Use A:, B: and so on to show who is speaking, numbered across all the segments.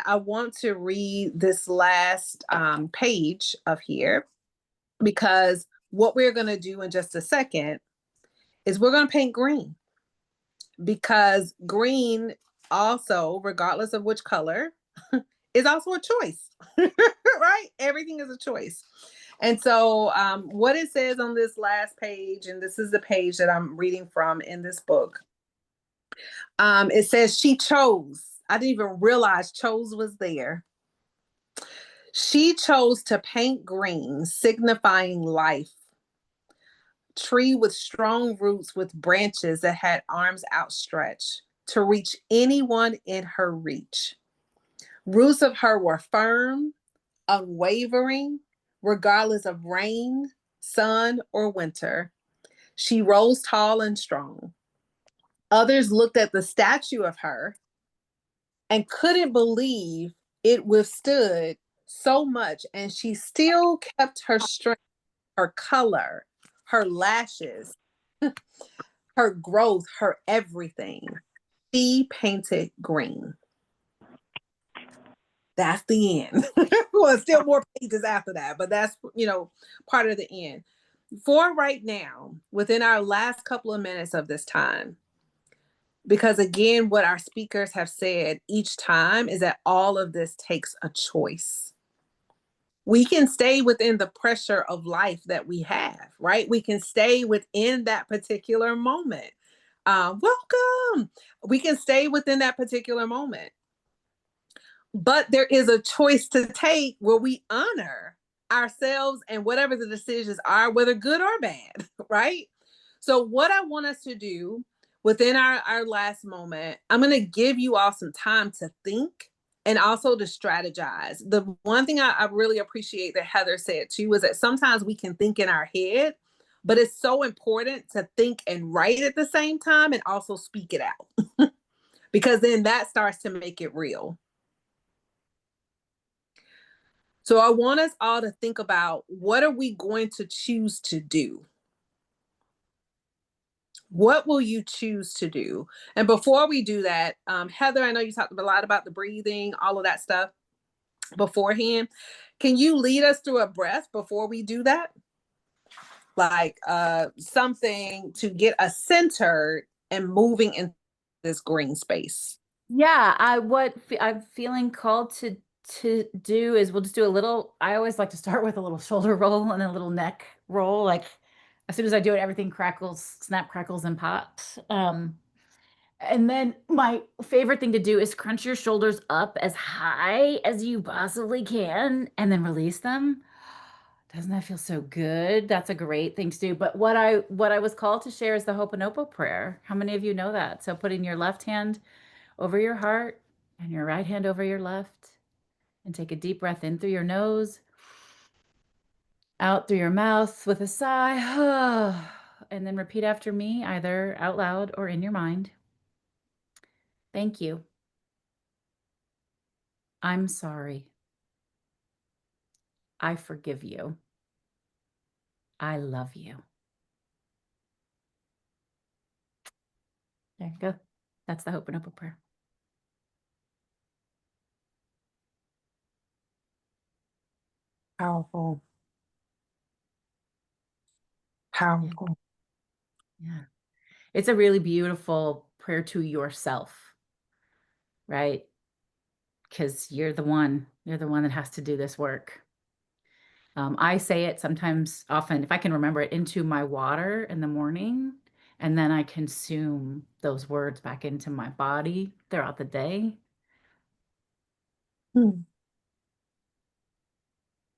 A: I want to read this last page of here because what we're going to do in just a second is we're going to paint green because green also, regardless of which color, is also a choice, right? Everything is a choice. And so, what it says on this last page, and this is the page that I'm reading from in this book, it says, she chose. I didn't even realize chose was there. She chose to paint green, signifying life. Tree with strong roots with branches that had arms outstretched to reach anyone in her reach. Roots of her were firm, unwavering, regardless of rain, sun, or winter. She rose tall and strong. Others looked at the statue of her and couldn't believe it withstood so much, and she still kept her strength, her color, her lashes, her growth, her everything. She painted green. That's the end. Well, still more pages after that, but that's, part of the end. For right now, within our last couple of minutes of this time, because again, what our speakers have said each time is that all of this takes a choice. We can stay within the pressure of life that we have, right? We can stay within that particular moment. Welcome. We can stay within that particular moment. But there is a choice to take where we honor ourselves and whatever the decisions are, whether good or bad, right? So, what I want us to do within our last moment, I'm going to give you all some time to think and also to strategize. The one thing I really appreciate that Heather said too is that sometimes we can think in our head, but it's so important to think and write at the same time and also speak it out because then that starts to make it real. So I want us all to think about, what are we going to choose to do? What will you choose to do? And before we do that, Heather, I know you talked a lot about the breathing, all of that stuff beforehand. Can you lead us through a breath before we do that? Like something to get us centered and moving in this green space.
B: Yeah, what I'm feeling called to do is we'll just do a little. I always like to start with a little shoulder roll and a little neck roll. Like as soon as I do it, everything crackles, snap, crackles, and pops. And then my favorite thing to do is crunch your shoulders up as high as you possibly can, and then release them. Doesn't that feel so good? That's a great thing to do. But what I was called to share is the Ho'oponopono prayer. How many of you know that? So putting your left hand over your heart and your right hand over your left, and take a deep breath in through your nose, out through your mouth with a sigh, and then repeat after me, either out loud or in your mind. Thank you. I'm sorry. I forgive you. I love you. There you go. That's the Ho'oponopono prayer.
A: Powerful. Powerful.
B: Yeah. It's a really beautiful prayer to yourself, right? Because you're the one that has to do this work. I say it sometimes, often, if I can remember it, into my water in the morning, and then I consume those words back into my body throughout the day.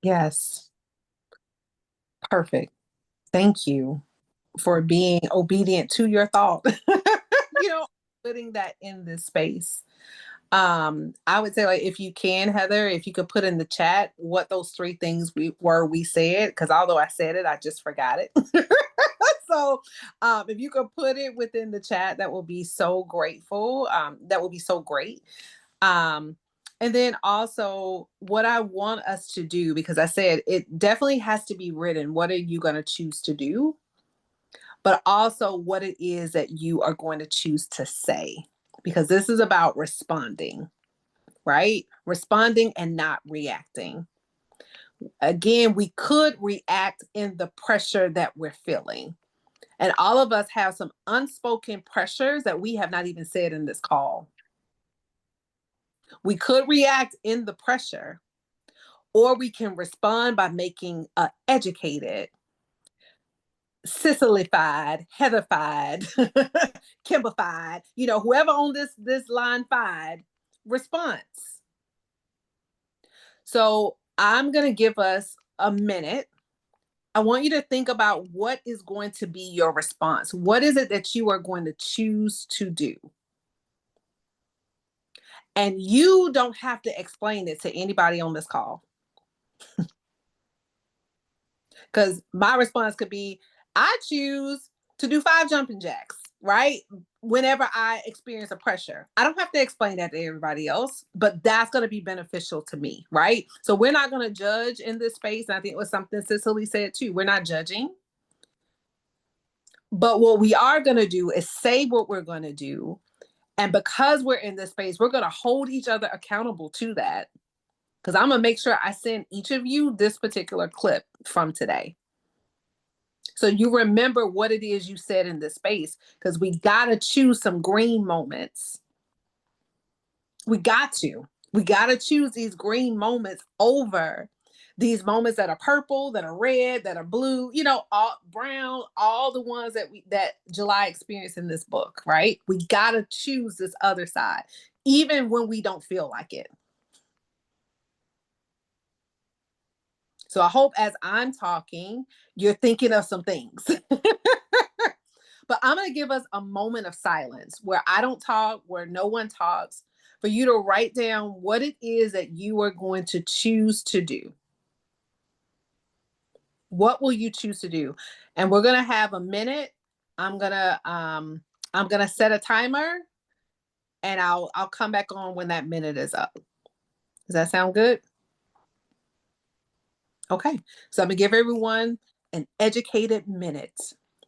A: Yes. Perfect. Thank you for being obedient to your thought. Putting that in this space. I would say, like, if you can, Heather, if you could put in the chat what those 3 things we said, because although I said it, I just forgot it. So if you could put it within the chat, that will be so grateful. That will be so great. And then also what I want us to do, because I said it definitely has to be written. What are you going to choose to do? But also what it is that you are going to choose to say, because this is about responding. right? Responding and not reacting. Again, we could react in the pressure that we're feeling. And all of us have some unspoken pressures that we have not even said in this call. We could react in the pressure, or we can respond by making educated, Sicilified, Heatherfied, Kimberfied, whoever on this line fied response. So I'm gonna give us a minute. I want you to think about what is going to be your response. What is it that you are going to choose to do? And you don't have to explain it to anybody on this call. Because my response could be, I choose to do 5 jumping jacks, right? Whenever I experience a pressure. I don't have to explain that to everybody else, but that's going to be beneficial to me, right? So we're not going to judge in this space. And I think it was something Cicely said too. We're not judging. But what we are going to do is say what we're going to do. And because we're in this space, we're going to hold each other accountable to that. Because I'm going to make sure I send each of you this particular clip from today. So you remember what it is you said in this space, because we got to choose some green moments. We got to choose these green moments over these moments that are purple, that are red, that are blue, all brown, all the ones that July experienced in this book, right? We got to choose this other side, even when we don't feel like it. So I hope as I'm talking, you're thinking of some things. But I'm going to give us a moment of silence where I don't talk, where no one talks, for you to write down what it is that you are going to choose to do. What will you choose to do? And we're going to have a minute. I'm going to set a timer, and I'll come back on when that minute is up. Does that sound good? Okay. So I'm going to give everyone an educated minute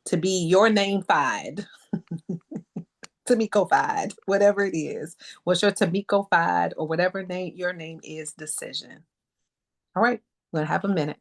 A: to be your name fied. Tamiko-fied, whatever it is. What's your Tamiko-fied or whatever name your name is decision? All right, we're gonna have a minute.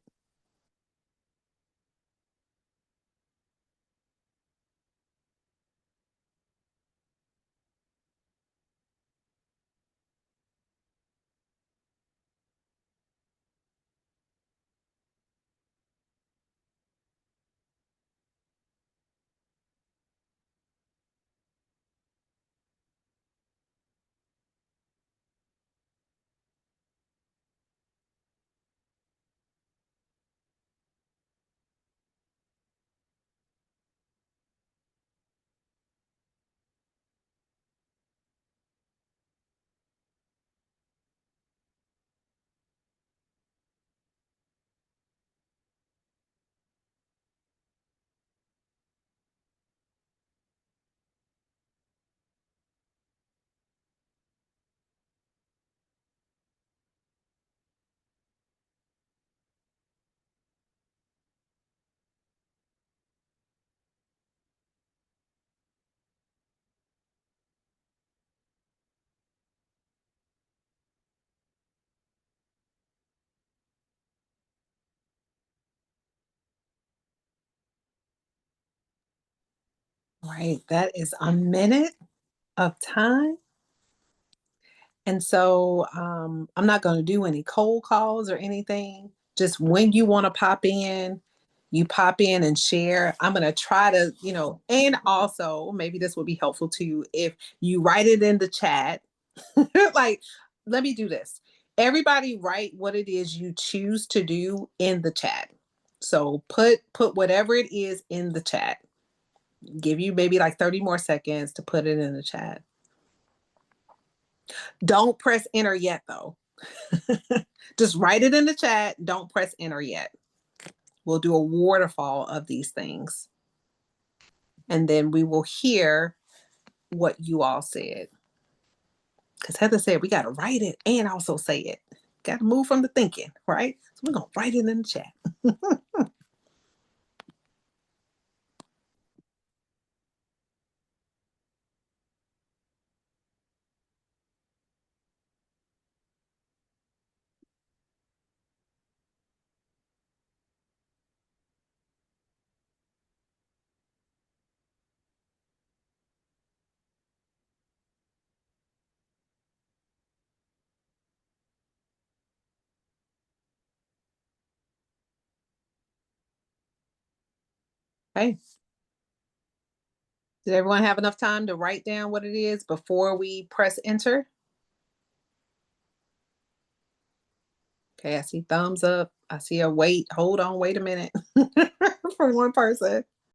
A: All right, that is a minute of time. And so I'm not going to do any cold calls or anything. Just when you want to pop in, you pop in and share. I'm going to try to, and also maybe this will be helpful to you if you write it in the chat. Like, let me do this. Everybody write what it is you choose to do in the chat. So put whatever it is in the chat. Give you maybe like 30 more seconds to put it in the chat. Don't press enter yet, though. Just write it in the chat. Don't press enter yet. We'll do a waterfall of these things. And then we will hear what you all said. Because Heather said we got to write it and also say it. Got to move from the thinking, right? So we're going to write it in the chat. Okay. Did everyone have enough time to write down what it is before we press enter? Okay, I see thumbs up. I see a wait. Hold on, wait a minute for one person.